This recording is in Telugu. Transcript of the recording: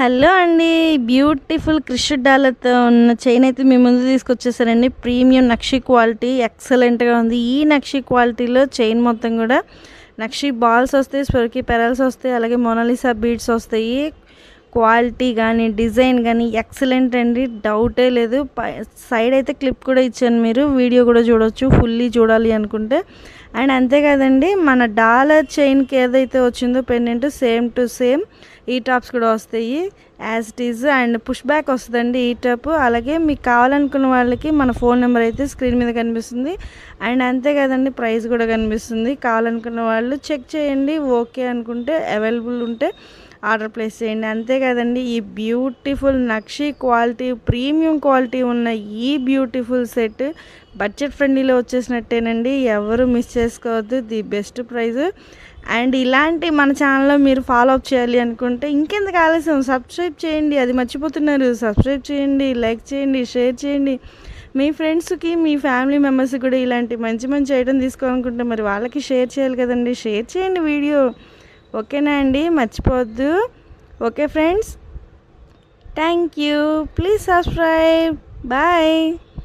హలో అండి. బ్యూటిఫుల్ క్రిష్డ్ డాలర్‌తో ఉన్న చైన్ అయితే మీ ముందు తీసుకొచ్చేసానండి. ప్రీమియం నక్షి క్వాలిటీ ఎక్సలెంట్‌గా ఉంది. ఈ నక్షి క్వాలిటీలో చైన్ మొత్తం కూడా నక్షి బాల్స్ వస్తాయి, స్వర్కీ పెరల్స్ వస్తాయి, అలాగే మోనాలిసా బీడ్స్ వస్తాయి. క్వాలిటీ కానీ డిజైన్ కానీ ఎక్సలెంట్ అండి, డౌటే లేదు. సైడ్ అయితే క్లిప్ కూడా ఇచ్చాను, మీరు వీడియో కూడా చూడొచ్చు ఫుల్లీ చూడాలి అనుకుంటే. అండ్ అంతేకాదండి, మన డాలర్ చైన్కి ఏదైతే వచ్చిందో పెండెంట్ సేమ్ టు సేమ్ ఈ టాప్స్ కూడా వస్తాయి as it is. And push back వస్తుందండి ఈ టాప్. అలాగే మీకు కావాలనుకున్న వాళ్ళకి మన ఫోన్ నెంబర్ అయితే స్క్రీన్ మీద కనిపిస్తుంది. అండ్ అంతేకాదండి, ప్రైస్ కూడా కనిపిస్తుంది. కావాలనుకున్న వాళ్ళు చెక్ చేయండి, ఓకే అనుకుంటే అవైలబుల్ ఉంటే ఆర్డర్ ప్లేస్ చేయండి. అంతేకాదండి, ఈ బ్యూటిఫుల్ నక్షి క్వాలిటీ ప్రీమియం క్వాలిటీ ఉన్న ఈ బ్యూటిఫుల్ సెట్ బడ్జెట్ ఫ్రెండ్లీలో వచ్చేసినట్టేనండి. ఎవరు మిస్ చేసుకోవద్దు, ది బెస్ట్ ప్రైస్. అండ్ ఇలాంటి మన ఛానల్లో మీరు ఫాలో అప్ చేయాలి అనుకుంటే ఇంకెందుకు ఆలస్యం, సబ్స్క్రైబ్ చేయండి. అది మర్చిపోతున్నారు, సబ్స్క్రైబ్ చేయండి, లైక్ చేయండి, షేర్ చేయండి. మీ ఫ్రెండ్స్కి మీ ఫ్యామిలీ మెంబర్స్కి కూడా ఇలాంటి మంచి మంచి ఐటమ్ తీసుకోవాలనుకుంటే మరి వాళ్ళకి షేర్ చేయాలి కదండి. షేర్ చేయండి వీడియో, ఓకేనా అండి, మర్చిపోవద్దు. Okay friends, thank you, please subscribe, bye.